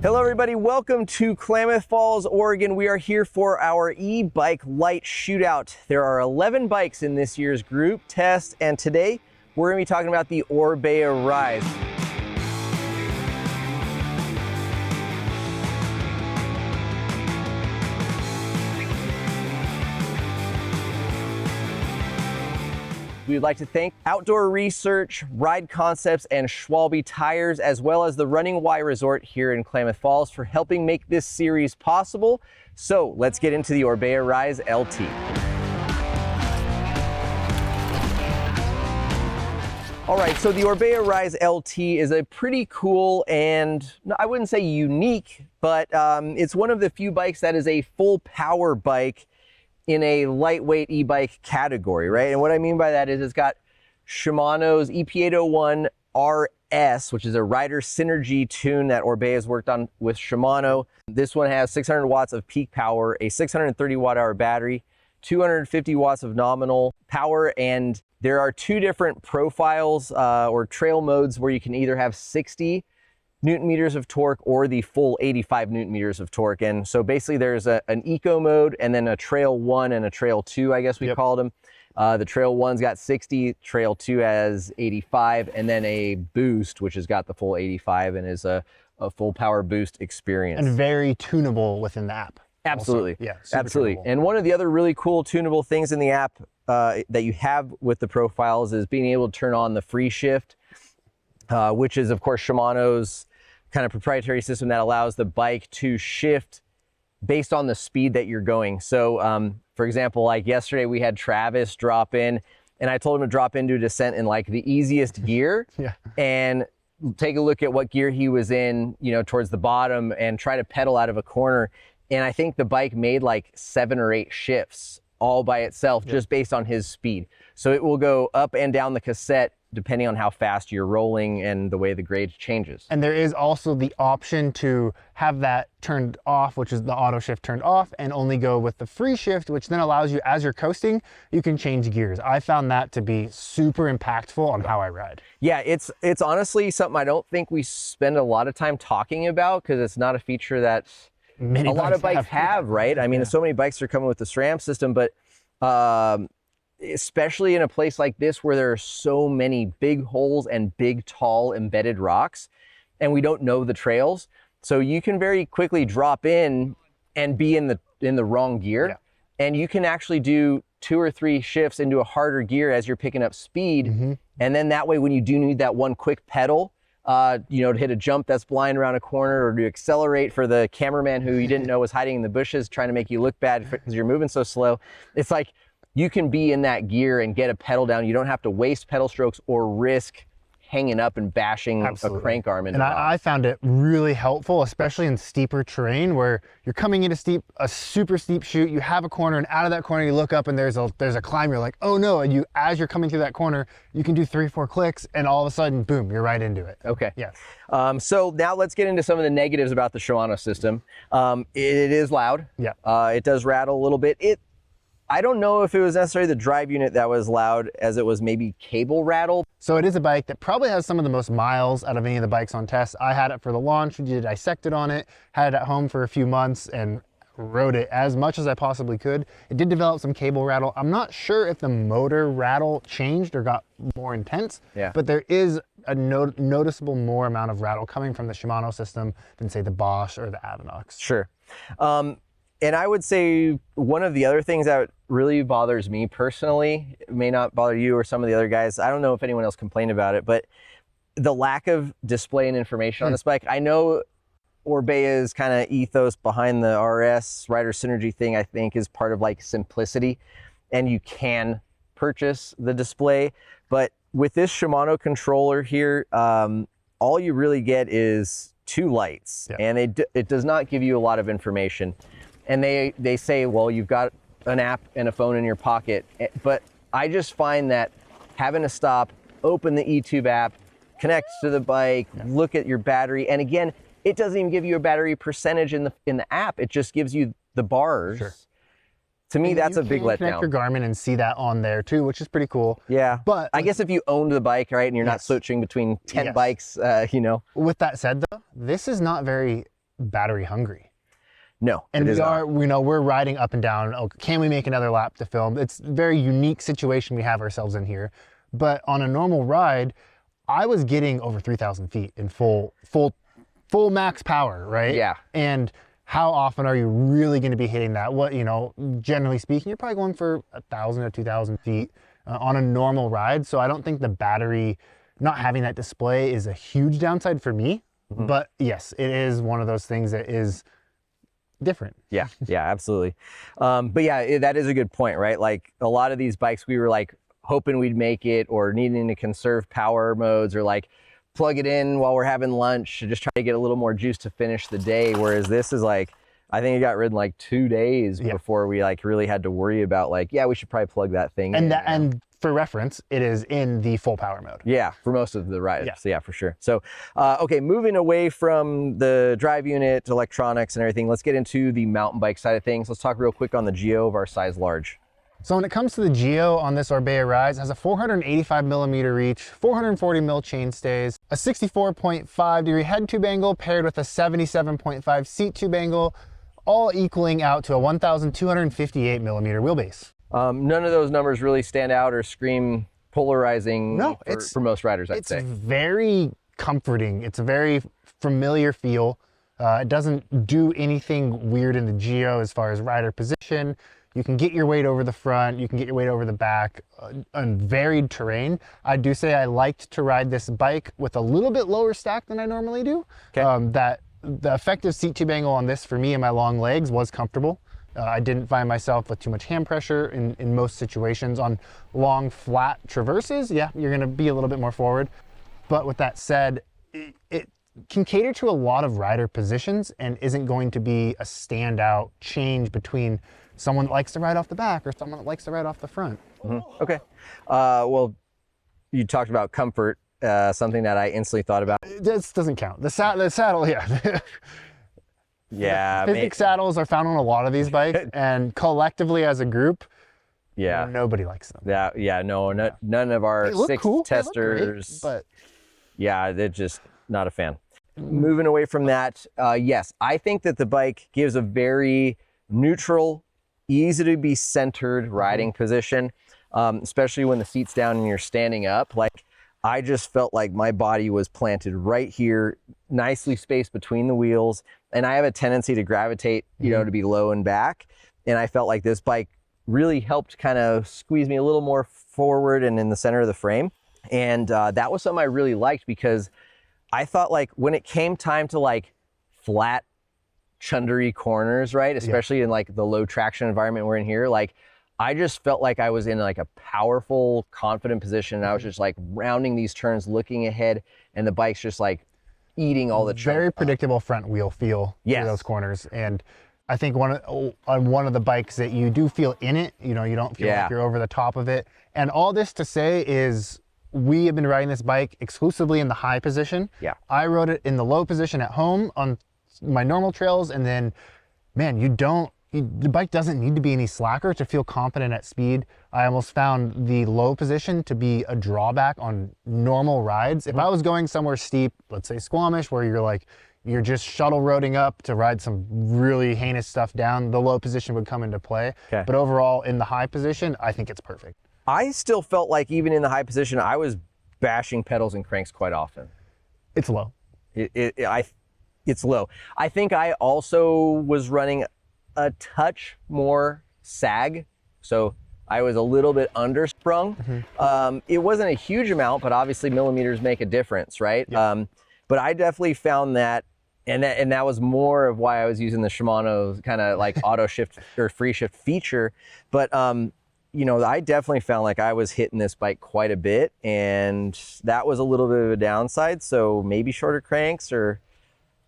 Hello everybody, welcome to Klamath Falls, Oregon. We are here for our e-bike Lite Shootout. There are 11 bikes in this year's group test, and today we're going to be talking about the Orbea Rise. We would like to thank Outdoor Research, Ride Concepts, and Schwalbe Tires, as well as the Running Y Resort here in Klamath Falls for helping make this series possible. So let's get into the Orbea Rise LT. All right, so the Orbea Rise LT is a pretty cool and I wouldn't say unique, but it's one of the few bikes that is a full power bike in a lightweight e-bike category, right? And what I mean by that is it's got Shimano's EP801 RS, which is a rider synergy tune that Orbea has worked on with Shimano. This one has 600 watts of peak power, a 630 watt-hour battery, 250 watts of nominal power, and there are two different profiles or trail modes where you can either have 60 Newton meters of torque or the full 85 Newton meters of torque. And so basically there's an eco mode and then a trail 1 and a trail 2, I guess we called them. The trail 1's got 60, trail 2 has 85, and then a boost, which has got the full 85 and is a full power boost experience. And very tunable within the app. Absolutely. Also. Yeah, absolutely. Tunable. And one of the other really cool tunable things in the app that you have with the profiles is being able to turn on the free shift, which is of course Shimano's kind of proprietary system that allows the bike to shift based on the speed that you're going. So for example, like yesterday we had Travis drop in and I told him to drop into a descent in like the easiest gear and take a look at what gear he was in, you know, towards the bottom and try to pedal out of a corner. And I think the bike made like 7 or 8 shifts all by itself just based on his speed. So it will go up and down the cassette depending on how fast you're rolling and the way the grade changes. And there is also the option to have that turned off, which is the auto shift turned off, and only go with the free shift, which then allows you, as you're coasting, you can change gears. I found that to be super impactful on how I ride. Yeah, it's honestly something I don't think we spend a lot of time talking about because it's not a feature that a lot of bikes have, right? I mean, so many bikes are coming with the SRAM system, but especially in a place like this where there are so many big holes and big, tall, embedded rocks, and we don't know the trails. So you can very quickly drop in and be in the wrong gear, and you can actually do 2 or 3 shifts into a harder gear as you're picking up speed, and then that way when you do need that one quick pedal, you know, to hit a jump that's blind around a corner or to accelerate for the cameraman who you didn't know was hiding in the bushes trying to make you look bad because you're moving so slow. It's like you can be in that gear and get a pedal down. You don't have to waste pedal strokes or risk hanging up and bashing a crank arm into And I found it really helpful, especially in steeper terrain where you're coming into a super steep chute, you have a corner, and out of that corner you look up and there's a climb, you're like, oh no, and as you're coming through that corner, you can do 3 or 4 clicks and all of a sudden, boom, you're right into it. Okay. Yeah. So now let's get into some of the negatives about the Shimano system. It is loud. Yeah. It does rattle a little bit. I don't know if it was necessarily the drive unit that was loud as it was maybe cable rattle. So it is a bike that probably has some of the most miles out of any of the bikes on test. I had it for the launch, we did dissect it on it, had it at home for a few months and rode it as much as I possibly could. It did develop some cable rattle. I'm not sure if the motor rattle changed or got more intense, but there is a noticeable more amount of rattle coming from the Shimano system than say the Bosch or the Avinox. Sure. And I would say one of the other things that really bothers me personally, it may not bother you or some of the other guys, I don't know if anyone else complained about it, but the lack of display and information on this bike. I know Orbea's kind of ethos behind the RS rider synergy thing, I think, is part of like simplicity, and you can purchase the display. But with this Shimano controller here, all you really get is 2 lights, and it does not give you a lot of information. And they say, well, you've got an app and a phone in your pocket. But I just find that having to stop, open the eTube app, connect to the bike, look at your battery. And again, it doesn't even give you a battery percentage in the app. It just gives you the bars. To me, that's a big letdown. You can connect your Garmin and see that on there too, which is pretty cool. Yeah, but I guess if you owned the bike, right, and you're not switching between 10 bikes, you know. With that said though, this is not very battery hungry. No, And we're riding up and down. Oh, can we make another lap to film? It's a very unique situation we have ourselves in here. But on a normal ride, I was getting over 3,000 feet in full max power, right? Yeah. And how often are you really going to be hitting that? What, generally speaking, you're probably going for 1,000 to 2,000 feet on a normal ride. So I don't think the battery not having that display is a huge downside for me. Mm-hmm. But yes, it is one of those things that is different. Yeah, absolutely. But yeah, that is a good point, right? Like a lot of these bikes, we were like hoping we'd make it, or needing to conserve power modes, or like plug it in while we're having lunch to just try to get a little more juice to finish the day. Whereas this is like, I think it got ridden like 2 days before we like really had to worry about like, yeah, we should probably plug that thing in. And for reference, it is in the full power mode. Yeah, for most of the rides. Yeah, for sure. So, okay, moving away from the drive unit, electronics and everything, let's get into the mountain bike side of things. Let's talk real quick on the Geo of our size large. So when it comes to the Geo on this Orbea Rise, it has a 485 millimeter reach, 440 mil chain stays, a 64.5 degree head tube angle paired with a 77.5 seat tube angle, all equaling out to a 1,258 millimeter wheelbase. None of those numbers really stand out or scream polarizing for most riders, I'd say. It's very comforting. It's a very familiar feel. It doesn't do anything weird in the Geo as far as rider position. You can get your weight over the front, you can get your weight over the back on varied terrain. I do say I liked to ride this bike with a little bit lower stack than I normally do. Okay. That the effective seat tube angle on this for me and my long legs was comfortable. I didn't find myself with too much hand pressure in most situations. On long flat traverses, yeah, you're gonna be a little bit more forward. But with that said, it can cater to a lot of rider positions and isn't going to be a standout change between someone that likes to ride off the back or someone that likes to ride off the front. Mm-hmm. Okay. Well, you talked about comfort, something that I instantly thought about. This doesn't count. The saddle, yeah. Yeah. Physic saddles are found on a lot of these bikes, and collectively as a group, nobody likes them. None of our six cool. testers. Great, but yeah, they're just not a fan. Moving away from that, yes, I think that the bike gives a very neutral, easy to be centered riding position, especially when the seat's down and you're standing up. Like, I just felt like my body was planted right here, nicely spaced between the wheels. And I have a tendency to gravitate, to be low and back. And I felt like this bike really helped kind of squeeze me a little more forward and in the center of the frame. And that was something I really liked, because I thought like when it came time to like flat chundery corners, right? Especially in like the low traction environment we're in here, like I just felt like I was in like a powerful, confident position. And I was just like rounding these turns, looking ahead, and the bike's just like eating all the very predictable front wheel feel through those corners. And I think on one of the bikes that you do feel in it, you don't feel like you're over the top of it. And all this to say is we have been riding this bike exclusively in the high position. Yeah. I rode it in the low position at home on my normal trails, and then, man, the bike doesn't need to be any slacker to feel confident at speed. I almost found the low position to be a drawback on normal rides. If I was going somewhere steep, let's say Squamish, where you're just shuttle roading up to ride some really heinous stuff down, the low position would come into play. Okay. But overall, in the high position, I think it's perfect. I still felt like even in the high position, I was bashing pedals and cranks quite often. It's low. It's low. I think I also was running a touch more sag, so I was a little bit undersprung. Mm-hmm. It wasn't a huge amount, but obviously millimeters make a difference, right? Yep. But I definitely found that, and that was more of why I was using the Shimano kind of like auto shift or free shift feature. But I definitely found like I was hitting this bike quite a bit, and that was a little bit of a downside. So maybe shorter cranks, or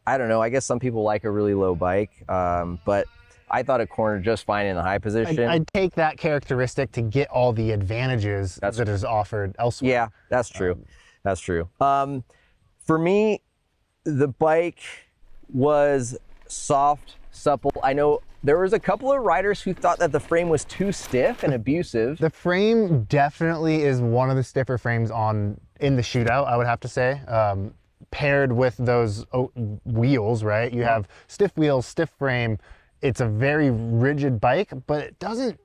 I don't know. I guess some people like a really low bike, but I thought it cornered just fine in the high position. I'd take that characteristic to get all the advantages that is offered elsewhere. Yeah, that's true. That's true. For me, the bike was soft, supple. I know there was a couple of riders who thought that the frame was too stiff and abusive. The frame definitely is one of the stiffer frames in the Shootout, I would have to say. paired with those wheels, right? You have stiff wheels, stiff frame. It's a very rigid bike, but it doesn't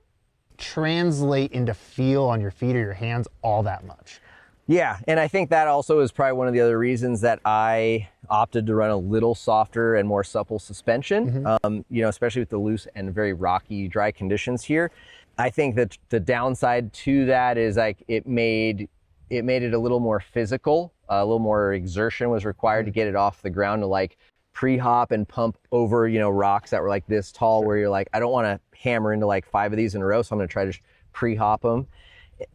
translate into feel on your feet or your hands all that much. Yeah, and I think that also is probably one of the other reasons that I opted to run a little softer and more supple suspension, you know, especially with the loose and very rocky, dry conditions here. I think that the downside to that is like it made it a little more physical, a little more exertion was required to get it off the ground, to like pre-hop and pump over, you know, rocks that were like this tall, where you're like, I don't want to hammer into like 5 of these in a row, so I'm going to try to pre-hop them.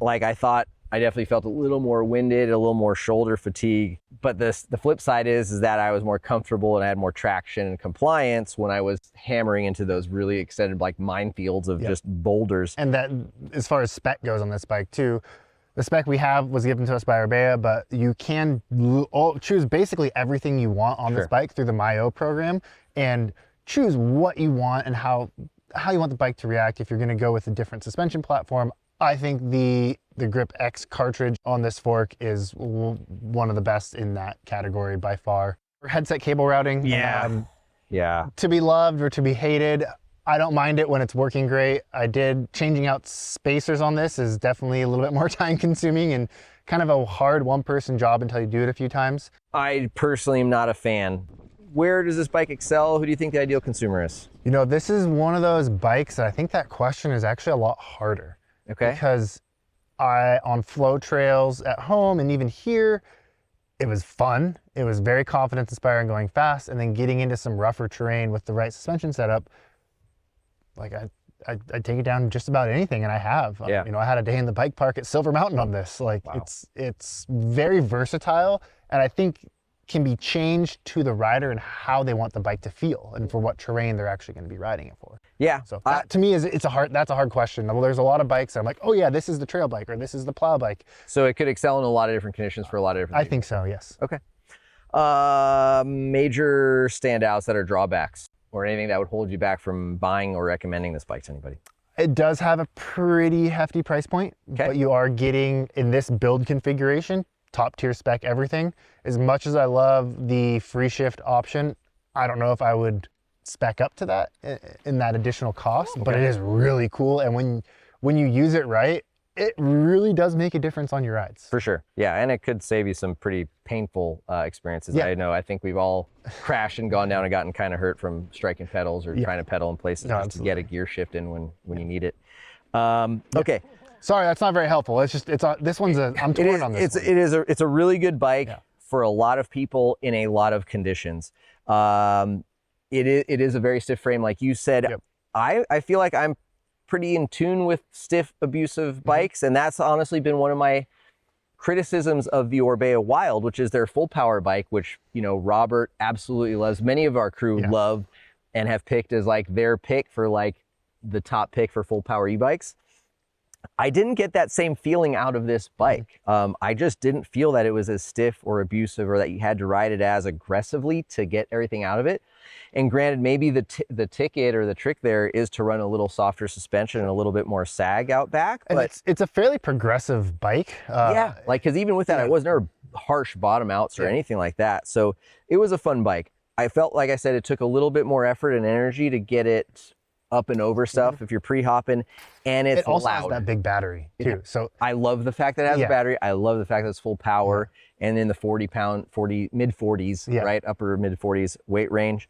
Like I thought, I definitely felt a little more winded, a little more shoulder fatigue. But the flip side is that I was more comfortable and I had more traction and compliance when I was hammering into those really extended like minefields of just boulders. And that, as far as spec goes on this bike too, the spec we have was given to us by Orbea, but you can choose basically everything you want on this bike through the MyO program, and choose what you want and how you want the bike to react if you're going to go with a different suspension platform. I think the Grip X cartridge on this fork is one of the best in that category by far. Headset cable routing, to be loved or to be hated. I don't mind it when it's working great. Changing out spacers on this is definitely a little bit more time consuming and kind of a hard one-person job until you do it a few times. I personally am not a fan. Where does this bike excel? Who do you think the ideal consumer is? You know, this is one of those bikes that I think that question is actually a lot harder. Okay. Because on flow trails at home and even here, it was fun. It was very confidence inspiring going fast, and then getting into some rougher terrain with the right suspension setup, like I take it down just about anything, and I have. Yeah. You know, I had a day in the bike park at Silver Mountain on this. Like it's very versatile, and I think can be changed to the rider and how they want the bike to feel and for what terrain they're actually going to be riding it for. Yeah. So that, to me, that's a hard question. Well, there's a lot of bikes that I'm like, oh yeah, this is the trail bike or this is the plow bike. So it could excel in a lot of different conditions for a lot of different I think so, yes. Okay. Major standouts that are drawbacks or anything that would hold you back from buying or recommending this bike to anybody? It does have a pretty hefty price point, but you are getting, in this build configuration, top tier spec everything. As much as I love the free shift option, I don't know if I would spec up to that in that additional cost, but it is really cool. And when you use it right, it really does make a difference on your rides. For sure. Yeah, and it could save you some pretty painful experiences. Yeah. I think we've all crashed and gone down and gotten kind of hurt from striking pedals or trying to pedal in places just to get a gear shift in when you need it. Okay. Sorry, that's not very helpful. It's just, this one's I'm torn on this one. It's a really good bike for a lot of people in a lot of conditions. It is a very stiff frame, like you said. Yep. I feel like I'm pretty in tune with stiff, abusive bikes, and that's honestly been one of my criticisms of the Orbea Wild, which is their full power bike, which, you know, Robert absolutely loves. Many of our crew love and have picked as like their pick for like the top pick for full power e-bikes. I didn't get that same feeling out of this bike. I just didn't feel that it was as stiff or abusive, or that you had to ride it as aggressively to get everything out of it. And granted, maybe the ticket or the trick there is to run a little softer suspension and a little bit more sag out back. But and it's a fairly progressive bike. Yeah, like, because even with that, it was never harsh bottom outs or anything like that. So it was a fun bike. I felt, like I said, it took a little bit more effort and energy to get it up and over stuff if you're pre-hopping, and it also loud. has that big battery too. So I love the fact that it has a battery. I love the fact that it's full power and in the mid 40s, right, upper mid 40s weight range,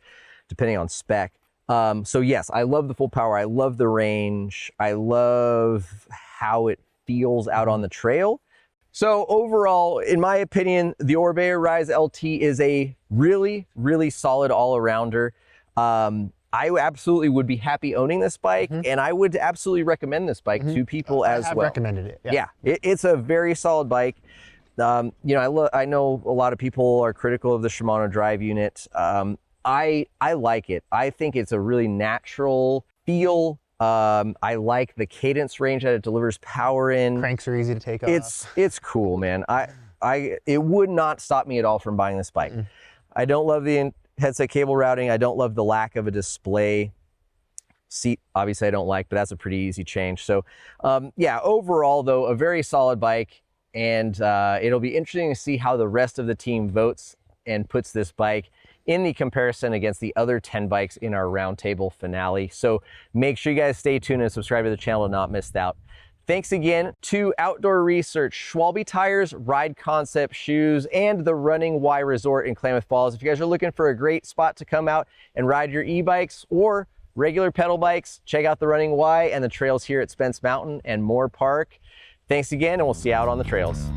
depending on spec. So yes, I love the full power. I love the range. I love how it feels out on the trail. So overall, in my opinion, the Orbea Rise LT is a really, really solid all-arounder. I absolutely would be happy owning this bike, and I would absolutely recommend this bike to people as well. I've recommended it. Yeah, it's a very solid bike. You know, I know a lot of people are critical of the Shimano drive unit. I like it. I think it's a really natural feel. I like the cadence range that it delivers power in. Cranks are easy to take off. It's cool, man. It would not stop me at all from buying this bike. I don't love the headset cable routing. I don't love the lack of a display. Seat, obviously I don't like, but that's a pretty easy change. So yeah, overall though, a very solid bike, and it'll be interesting to see how the rest of the team votes and puts this bike in the comparison against the other 10 bikes in our roundtable finale. So make sure you guys stay tuned and subscribe to the channel to not miss out. Thanks again to Outdoor Research, Schwalbe Tires, Ride Concept Shoes, and the Running Y Resort in Klamath Falls. If you guys are looking for a great spot to come out and ride your e-bikes or regular pedal bikes, check out the Running Y and the trails here at Spence Mountain and Moore Park. Thanks again, and we'll see you out on the trails.